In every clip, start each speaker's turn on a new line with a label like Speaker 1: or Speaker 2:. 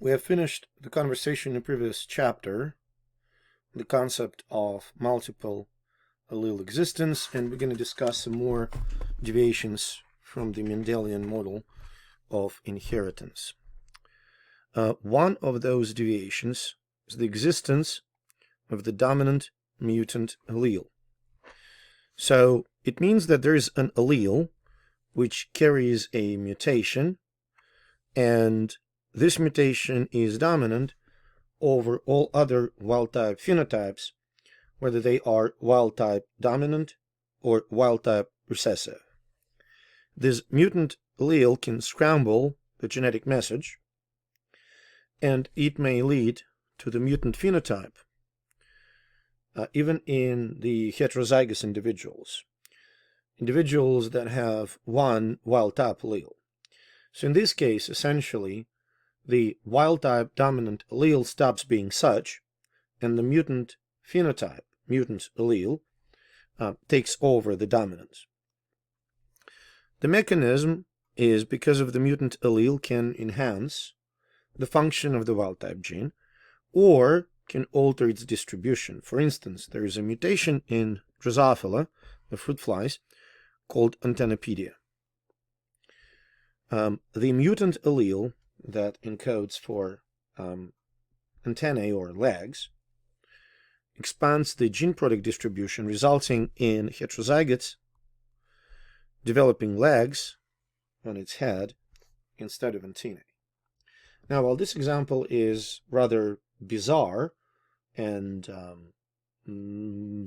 Speaker 1: We have finished the conversation in the previous chapter, the concept of multiple allele existence, and we're going to discuss some more deviations from the Mendelian model of inheritance. One of those deviations is the existence of the dominant mutant allele. So it means that there is an allele which carries a mutation, and this mutation is dominant over all other wild-type phenotypes, whether they are wild-type dominant or wild-type recessive. This mutant allele can scramble the genetic message, and it may lead to the mutant phenotype, even in the heterozygous individuals that have one wild-type allele. So in this case, essentially, the wild-type dominant allele stops being such, and the mutant phenotype, mutant allele, takes over the dominance. The mechanism is because of the mutant allele can enhance the function of the wild-type gene, or can alter its distribution. For instance, there is a mutation in Drosophila, the fruit flies, called Antennapedia. The mutant allele that encodes for antennae or legs expands the gene product distribution, resulting in heterozygotes developing legs on its head instead of antennae. Now, while this example is rather bizarre and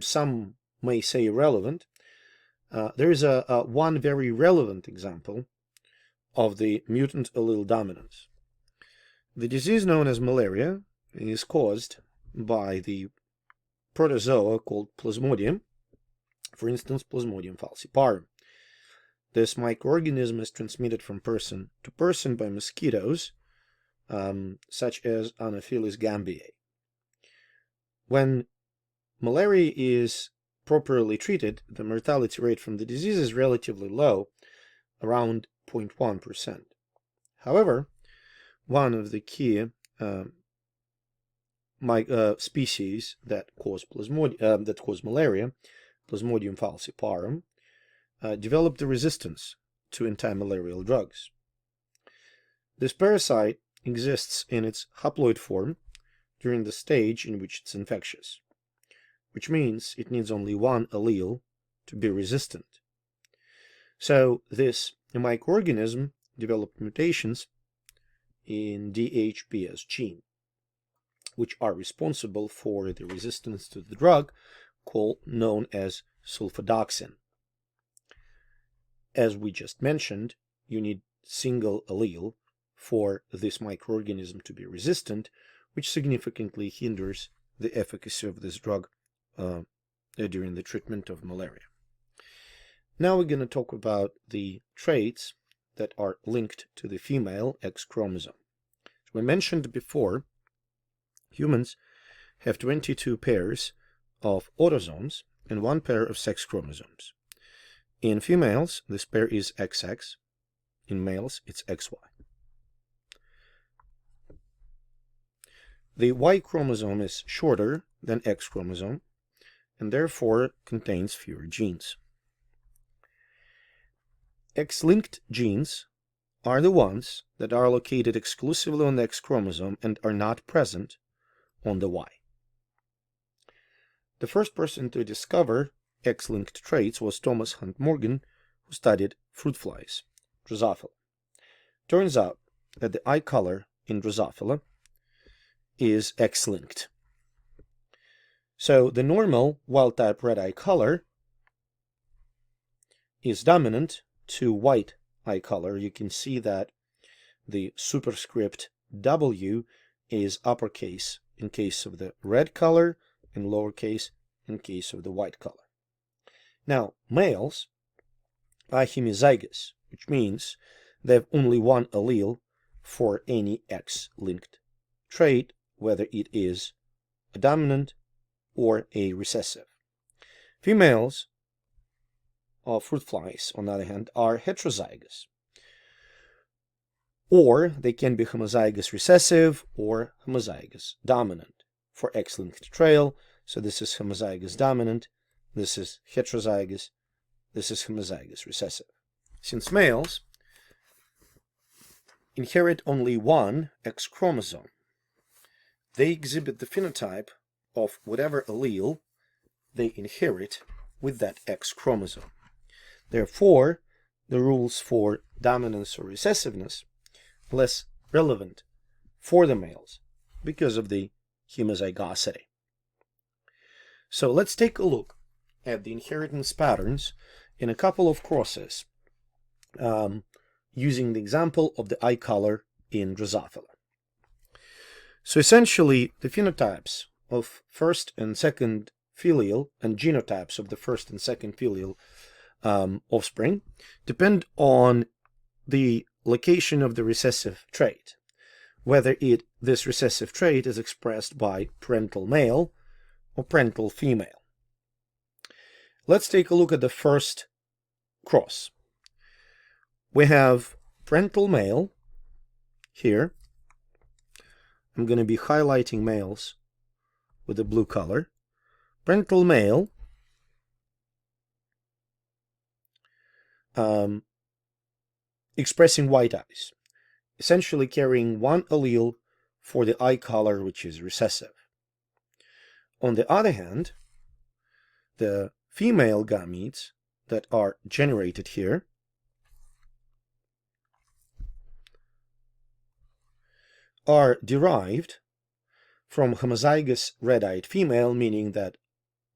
Speaker 1: some may say irrelevant, there is one very relevant example of the mutant allele dominance. The disease known as malaria is caused by the protozoa called Plasmodium, for instance, Plasmodium falciparum. This microorganism is transmitted from person to person by mosquitoes, such as Anopheles gambiae. When malaria is properly treated, the mortality rate from the disease is relatively low, around 0.1%. However, one of the key species that cause malaria, Plasmodium falciparum, developed a resistance to anti-malarial drugs. This parasite exists in its haploid form during the stage in which it's infectious, which means it needs only one allele to be resistant. So this microorganism developed mutations in DHPS gene, which are responsible for the resistance to the drug known as sulfadoxin. As we just mentioned, you need single allele for this microorganism to be resistant, which significantly hinders the efficacy of this drug during the treatment of malaria. Now we're going to talk about the traits that are linked to the female X chromosome. As we mentioned before, humans have 22 pairs of autosomes and one pair of sex chromosomes. In females, this pair is XX. In males, it's XY. The Y chromosome is shorter than X chromosome, and therefore contains fewer genes. X-linked genes are the ones that are located exclusively on the X chromosome and are not present on the Y. The first person to discover X-linked traits was Thomas Hunt Morgan, who studied fruit flies, Drosophila. Turns out that the eye color in Drosophila is X-linked. So the normal wild-type red eye color is dominant to white eye color. You can see that the superscript W is uppercase in case of the red color and lowercase in case of the white color. Now, males are hemizygous, which means they have only one allele for any X-linked trait, whether it is a dominant or a recessive. Females of fruit flies, on the other hand, are heterozygous. or they can be homozygous recessive or homozygous dominant for X-linked trail. So this is homozygous dominant, this is heterozygous, this is homozygous recessive. Since males inherit only one X chromosome, they exhibit the phenotype of whatever allele they inherit with that X chromosome. Therefore, the rules for dominance or recessiveness are less relevant for the males because of the homozygosity. So let's take a look at the inheritance patterns in a couple of crosses using the example of the eye color in Drosophila. So essentially, the phenotypes of first and second filial and genotypes of the first and second filial offspring depend on the location of the recessive trait, whether this recessive trait is expressed by parental male or parental female. Let's take a look at the first cross. We have parental male here. I'm going to be highlighting males with the blue color. Parental male expressing white eyes, essentially carrying one allele for the eye color, which is recessive. On the other hand, the female gametes that are generated here are derived from homozygous red-eyed female, meaning that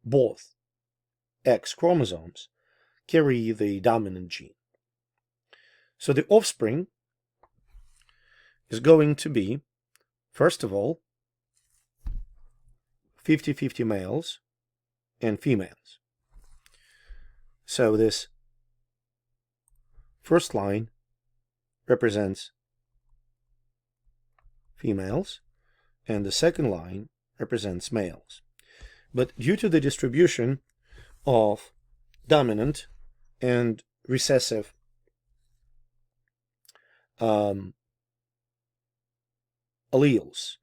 Speaker 1: both X chromosomes carry the dominant gene. So the offspring is going to be, first of all, 50-50 males and females. So this first line represents females, and the second line represents males. But due to the distribution of dominant and recessive alleles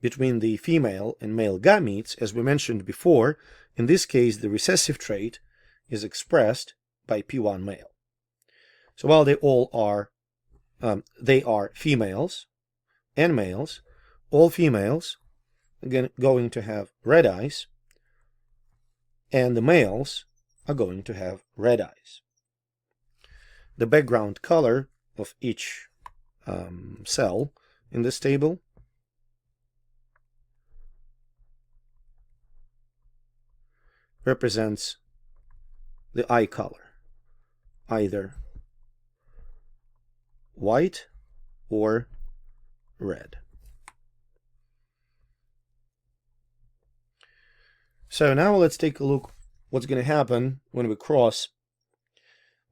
Speaker 1: between the female and male gametes, as we mentioned before, in this case the recessive trait is expressed by P1 male. So while they all are females and males, all females are going to have red eyes, and the males are going to have red eyes. The background color of each cell in this table represents the eye color, either white or red. So now let's take a look what's going to happen when we cross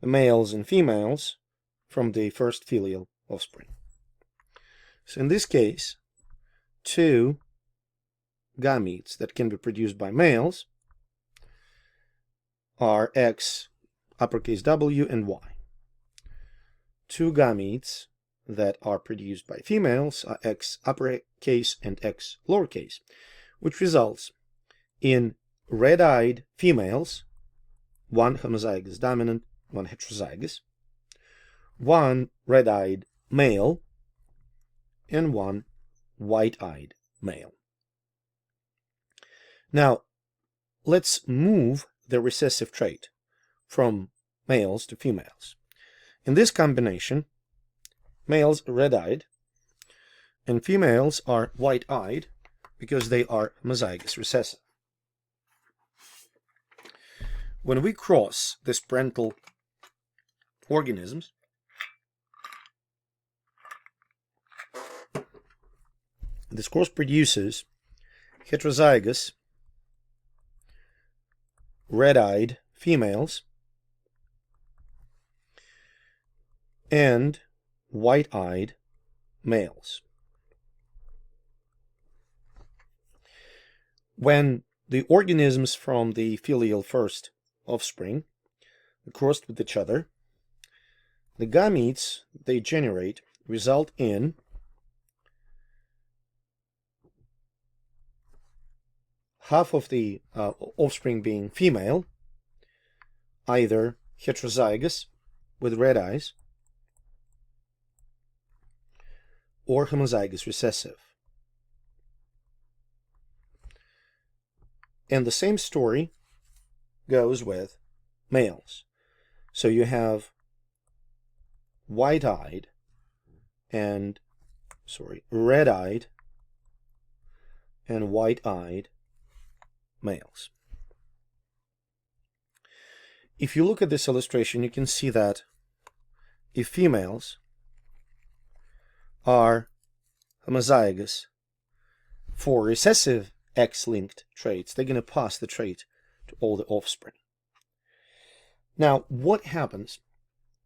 Speaker 1: the males and females from the first filial offspring. So in this case, two gametes that can be produced by males are X uppercase W and Y. Two gametes that are produced by females are X uppercase and X lowercase, which results in red-eyed females, one homozygous dominant, one heterozygous, one red-eyed male, and one white-eyed male. Now, let's move the recessive trait from males to females. In this combination, males are red-eyed and females are white-eyed because they are homozygous recessive. When we cross these parental organisms, this cross produces heterozygous red-eyed females and white-eyed males. When the organisms from the filial first offspring are crossed with each other, the gametes they generate result in half of the offspring being female, either heterozygous with red eyes or homozygous recessive. And the same story goes with males. So you have red-eyed and white-eyed males. If you look at this illustration, you can see that if females are homozygous for recessive X-linked traits, they're going to pass the trait to all the offspring. Now, what happens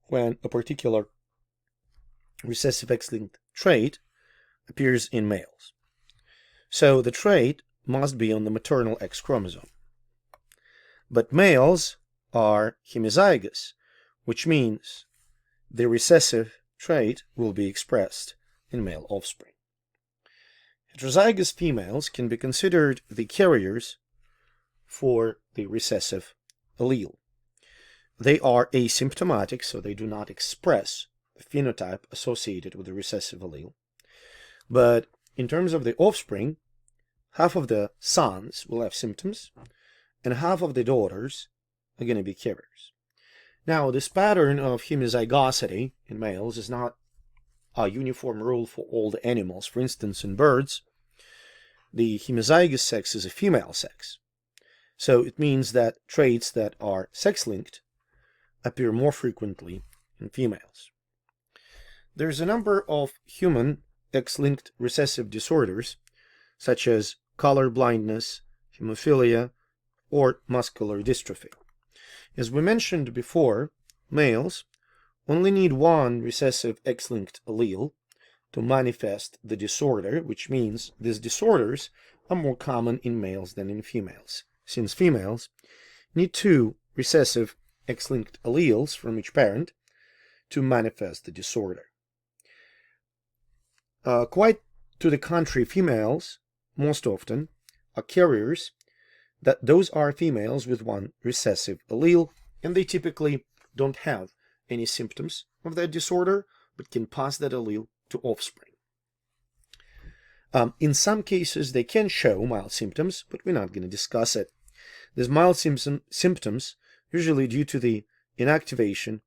Speaker 1: when a particular recessive X-linked trait appears in males? So the trait must be on the maternal X chromosome. But males are homozygous, which means the recessive trait will be expressed in male offspring. Heterozygous females can be considered the carriers for the recessive allele. They are asymptomatic, so they do not express the phenotype associated with the recessive allele. But in terms of the offspring, half of the sons will have symptoms, and half of the daughters are going to be carriers. Now, this pattern of homozygosity in males is not a uniform rule for all the animals. For instance, in birds, the homozygous sex is a female sex. So it means that traits that are sex-linked appear more frequently in females. There's a number of human X-linked recessive disorders, such as color blindness, hemophilia, or muscular dystrophy. As we mentioned before, males only need one recessive X-linked allele to manifest the disorder, which means these disorders are more common in males than in females, since females need two recessive X-linked alleles from each parent to manifest the disorder. Quite to the contrary, females most often are carriers. That those are females with one recessive allele, and they typically don't have any symptoms of that disorder, but can pass that allele to offspring. In some cases, they can show mild symptoms, but we're not going to discuss it. These mild symptoms usually due to the inactivation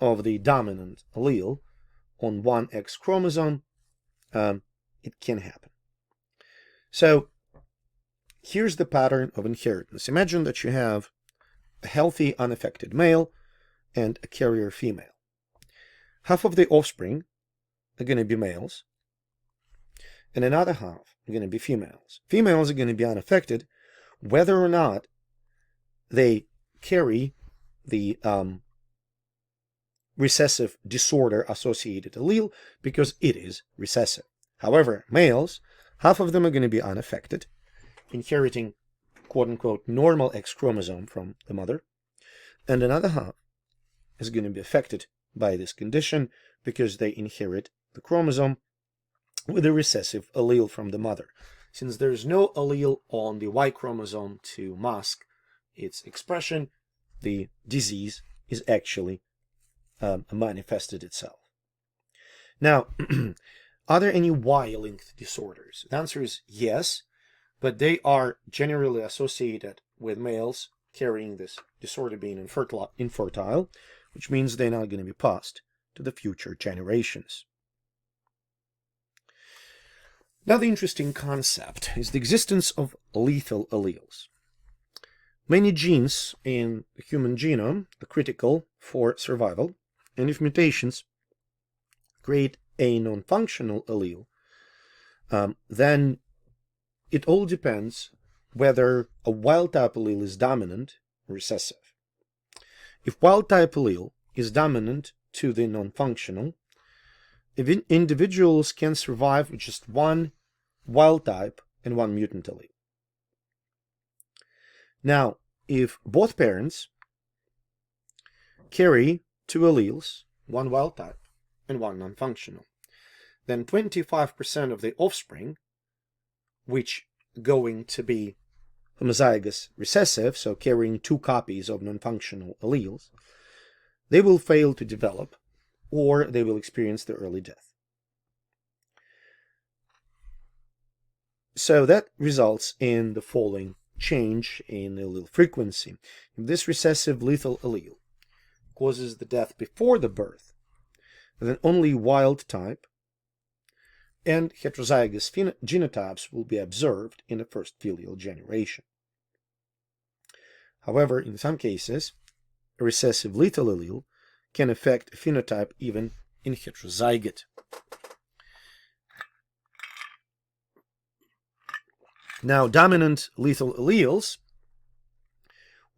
Speaker 1: of the dominant allele on one X chromosome. It can happen. So here's the pattern of inheritance. Imagine that you have a healthy, unaffected male and a carrier female. Half of the offspring are going to be males, and another half are going to be females. Females are going to be unaffected whether or not they carry the recessive disorder-associated allele, because it is recessive. However, males, half of them are going to be unaffected, inheriting quote-unquote normal X chromosome from the mother, and another half is going to be affected by this condition because they inherit the chromosome with a recessive allele from the mother. Since there is no allele on the Y chromosome to mask its expression, the disease is actually manifested itself. Now, are there any Y-linked disorders? The answer is yes, but they are generally associated with males carrying this disorder being infertile, which means they're not going to be passed to the future generations. Another interesting concept is the existence of lethal alleles. Many genes in the human genome are critical for survival, and if mutations create a non-functional allele, then it all depends whether a wild-type allele is dominant or recessive. If wild-type allele is dominant to the non-functional, individuals can survive with just one wild-type and one mutant allele. Now, if both parents carry two alleles, one wild-type and one non-functional, then 25% of the offspring, which going to be homozygous recessive, so carrying 2 copies of non-functional alleles, they will fail to develop, or they will experience the early death. So that results in the following change in allele frequency. If this recessive lethal allele causes the death before the birth, then only wild type and heterozygous genotypes will be observed in the first filial generation. However, in some cases, a recessive lethal allele can affect a phenotype even in heterozygote. Now, dominant lethal alleles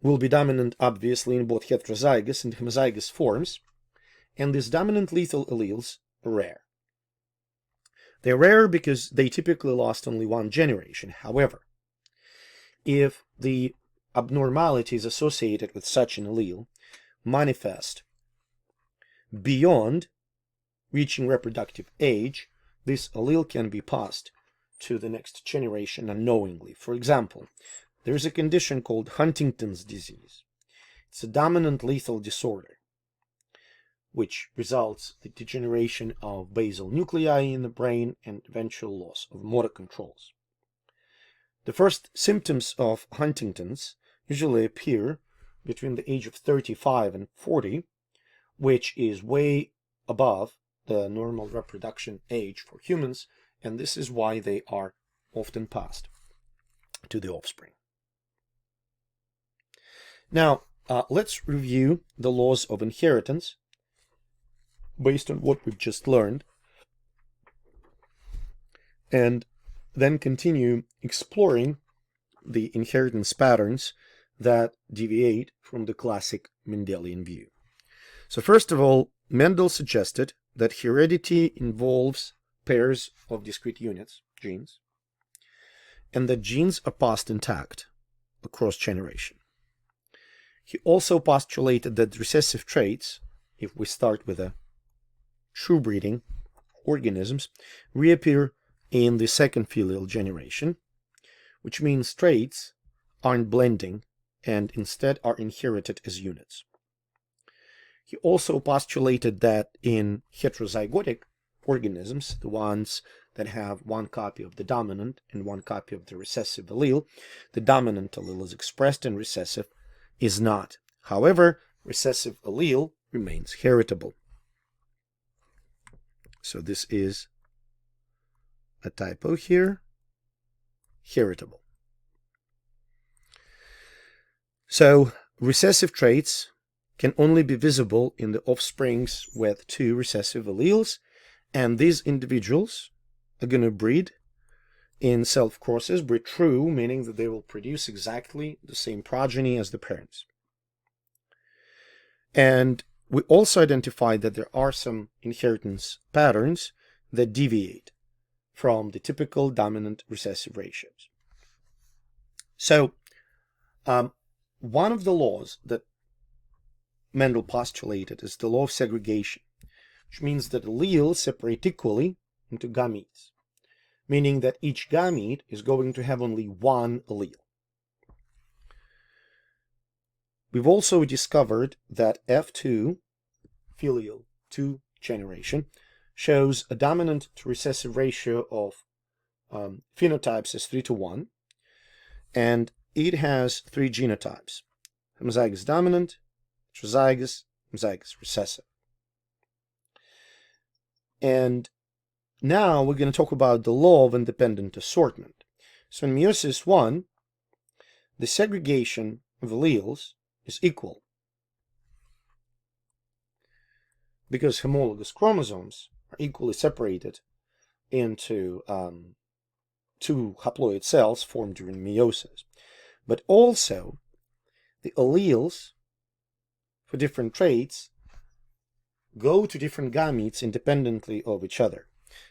Speaker 1: will be dominant, obviously, in both heterozygous and homozygous forms, and these dominant lethal alleles are rare. They're rare because they typically last only 1 generation. However, if the abnormalities associated with such an allele manifest beyond reaching reproductive age, this allele can be passed to the next generation unknowingly. For example, there's a condition called Huntington's disease. It's a dominant lethal disorder, which results in the degeneration of basal nuclei in the brain and eventual loss of motor controls. The first symptoms of Huntington's usually appear between the age of 35 and 40, which is way above the normal reproduction age for humans, and this is why they are often passed to the offspring. Now, let's review the laws of inheritance based on what we've just learned, and then continue exploring the inheritance patterns that deviate from the classic Mendelian view. So first of all, Mendel suggested that heredity involves pairs of discrete units, genes, and that genes are passed intact across generation. He also postulated that recessive traits, if we start with a true breeding organisms, reappear in the second filial generation, which means traits aren't blending and instead are inherited as units. He also postulated that in heterozygotic organisms, the ones that have 1 copy of the dominant and 1 copy of the recessive allele, the dominant allele is expressed and recessive is not. However, recessive allele remains heritable. So this is a typo here, heritable. So recessive traits can only be visible in the offsprings with 2 recessive alleles, and these individuals are going to breed in self-crosses, breed true, meaning that they will produce exactly the same progeny as the parents. And we also identified that there are some inheritance patterns that deviate from the typical dominant recessive ratios. So, one of the laws that Mendel postulated is the law of segregation, which means that alleles separate equally into gametes, meaning that each gamete is going to have only 1 allele. We've also discovered that F2, filial 2 generation, shows a dominant to recessive ratio of phenotypes as 3:1, and it has 3 genotypes: homozygous dominant, heterozygous, homozygous recessive. And now we're going to talk about the law of independent assortment. So in meiosis 1, the segregation of alleles is equal because homologous chromosomes are equally separated into 2 haploid cells formed during meiosis. But also, the alleles for different traits go to different gametes independently of each other.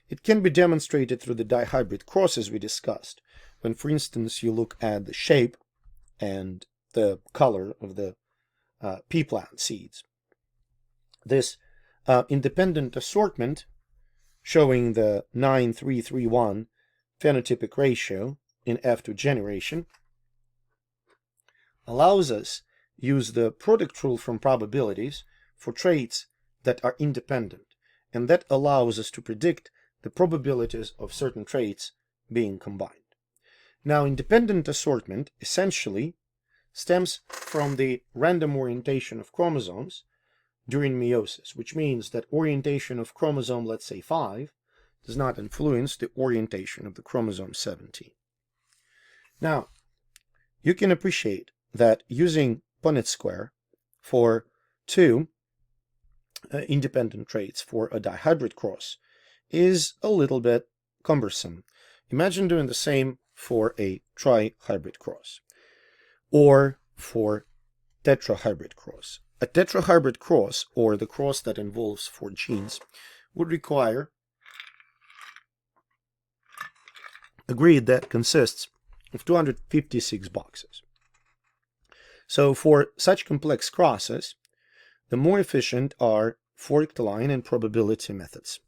Speaker 1: It can be demonstrated through the dihybrid crosses we discussed, when, for instance, you look at the shape and the color of the pea plant seeds. This independent assortment showing the 9:3:3:1 phenotypic ratio in F2 generation, allows us use the product rule from probabilities for traits that are independent, and that allows us to predict the probabilities of certain traits being combined. Now, independent assortment essentially stems from the random orientation of chromosomes during meiosis, which means that orientation of chromosome, let's say 5, does not influence the orientation of the chromosome 17. Now, you can appreciate that using Punnett square for two independent traits for a dihybrid cross is a little bit cumbersome. Imagine doing the same for a trihybrid cross or for tetrahybrid cross. A tetrahybrid cross, or the cross that involves 4 genes, would require a grid that consists of 256 boxes. So for such complex crosses, the more efficient are forked line and probability methods.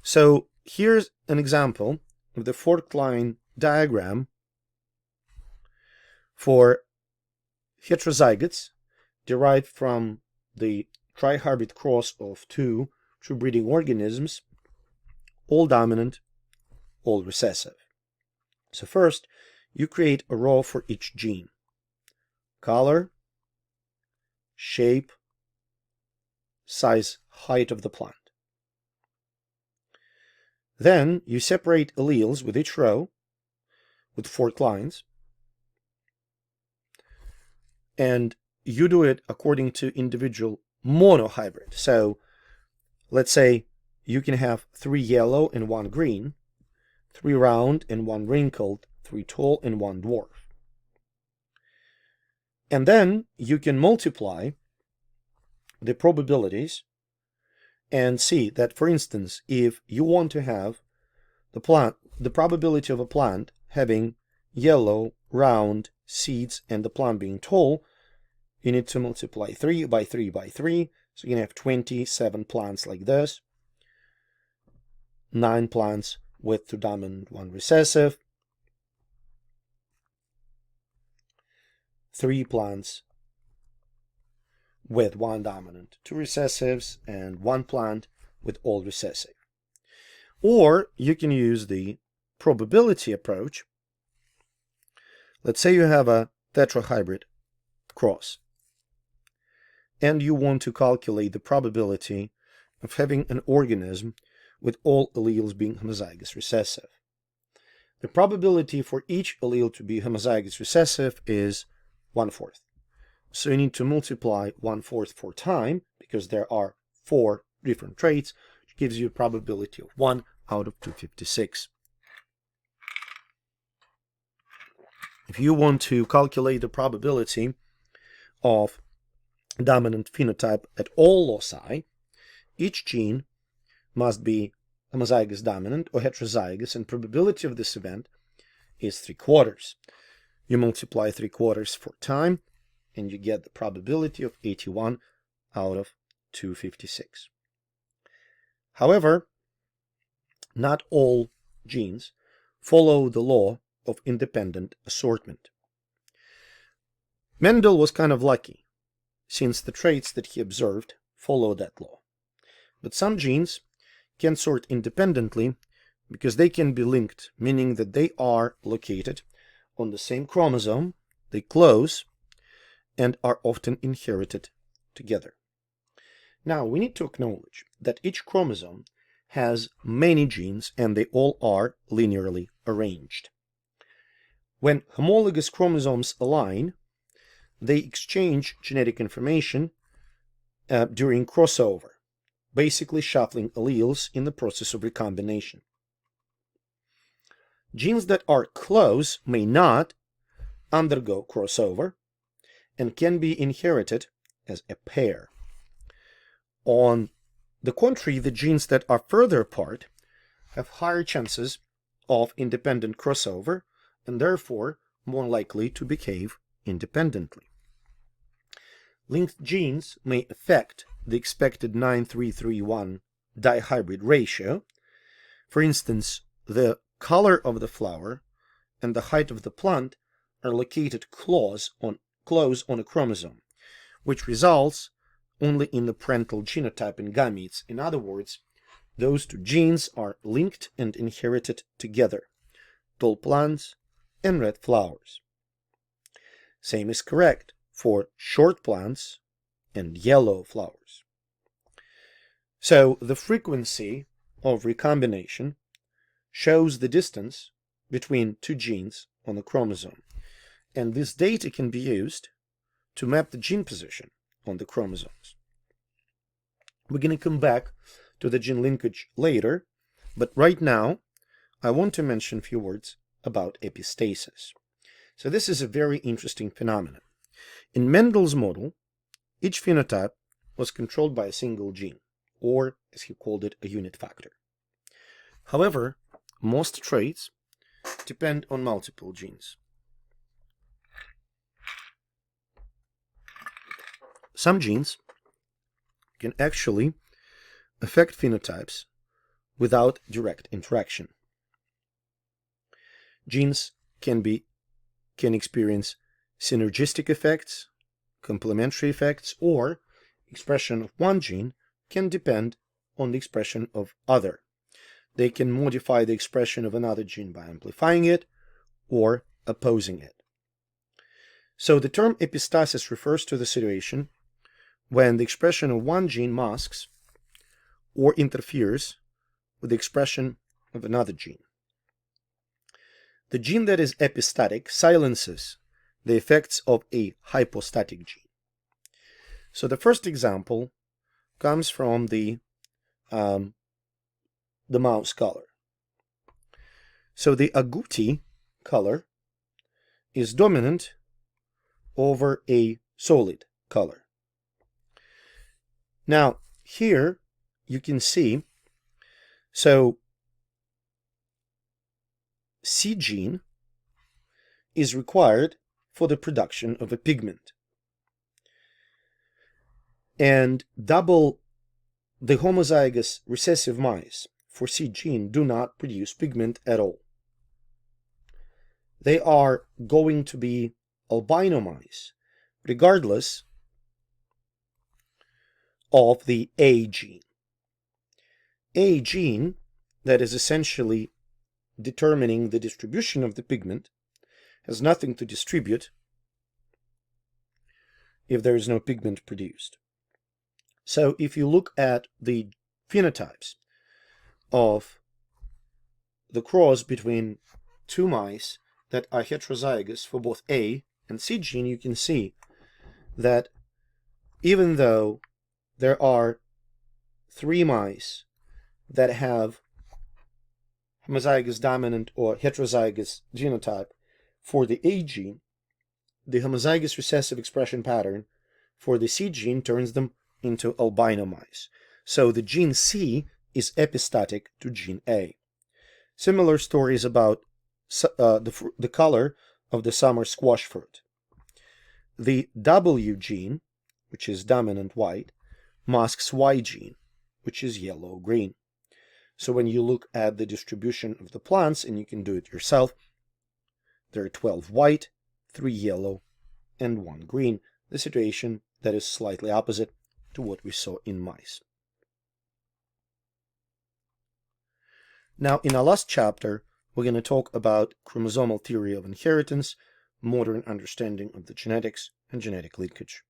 Speaker 1: So here's an example of the forked line diagram for heterozygotes derived from the trihybrid cross of two true breeding organisms, all dominant, all recessive. So first, you create a row for each gene: color, shape, size, height of the plant. Then you separate alleles with each row with forked lines, and you do it according to individual monohybrid. So let's say you can have 3 yellow and 1 green, 3 round and 1 wrinkled, 3 tall and 1 dwarf. And then you can multiply the probabilities and see that, for instance, if you want to have the probability of a plant having yellow, round seeds and the plant being tall, you need to multiply 3 by 3 by 3. So you can have 27 plants like this, 9 plants with 2 dominant, 1 recessive, 3 plants with 1 dominant, 2 recessives, and 1 plant with all recessive. Or you can use the probability approach. Let's say you have a tetrahybrid cross, and you want to calculate the probability of having an organism with all alleles being homozygous recessive. The probability for each allele to be homozygous recessive is 1/4. So you need to multiply 1/4 4 times, because there are 4 different traits, which gives you a probability of 1 out of 256. If you want to calculate the probability of dominant phenotype at all loci, each gene must be homozygous dominant or heterozygous, and probability of this event is 3/4. You multiply 3/4 4 times, and you get the probability of 81 out of 256. However, not all genes follow the law of independent assortment. Mendel was kind of lucky, since the traits that he observed follow that law. But some genes can sort independently because they can be linked, meaning that they are located on the same chromosome, they close, and are often inherited together. Now, we need to acknowledge that each chromosome has many genes, and they all are linearly arranged. When homologous chromosomes align, they exchange genetic information during crossover, basically shuffling alleles in the process of recombination. Genes that are close may not undergo crossover and can be inherited as a pair. On the contrary, the genes that are further apart have higher chances of independent crossover and therefore more likely to behave independently. Linked genes may affect the expected 9:3:3:1 dihybrid ratio. For instance, the color of the flower and the height of the plant are located close on a chromosome, which results only in the parental genotype in gametes. In other words, those two genes are linked and inherited together: tall plants and red flowers. Same is correct for short plants and yellow flowers. So the frequency of recombination shows the distance between two genes on the chromosome, and this data can be used to map the gene position on the chromosomes. We're going to come back to the gene linkage later, but right now I want to mention a few words about epistasis. So this is a very interesting phenomenon. In Mendel's model, each phenotype was controlled by a single gene, or as he called it, a unit factor. However, most traits depend on multiple genes. Some genes can actually affect phenotypes without direct interaction. Genes can experience synergistic effects, complementary effects, or expression of one gene can depend on the expression of other. They can modify the expression of another gene by amplifying it or opposing it. So the term epistasis refers to the situation when the expression of one gene masks or interferes with the expression of another gene. The gene that is epistatic silences the effects of a hypostatic gene. So the first example comes from the mouse color. So the agouti color is dominant over a solid color. Now here you can see, so C gene is required for the production of a pigment, and the homozygous recessive mice for C gene do not produce pigment at all. They are going to be albino mice regardless of the A gene. A gene, that is essentially determining the distribution of the pigment, has nothing to distribute if there is no pigment produced. So if you look at the phenotypes of the cross between two mice that are heterozygous for both A and C gene, you can see that even though there are 3 mice that have homozygous dominant or heterozygous genotype for the A gene, the homozygous recessive expression pattern for the C gene turns them into albino mice. So the gene C is epistatic to gene A. Similar stories about the color of the summer squash fruit. The W gene, which is dominant white, masks Y gene, which is yellow-green. So when you look at the distribution of the plants, and you can do it yourself, there are 12 white, 3 yellow, and 1 green, the situation that is slightly opposite to what we saw in mice. Now, in our last chapter, we're going to talk about chromosomal theory of inheritance, modern understanding of the genetics, and genetic linkage.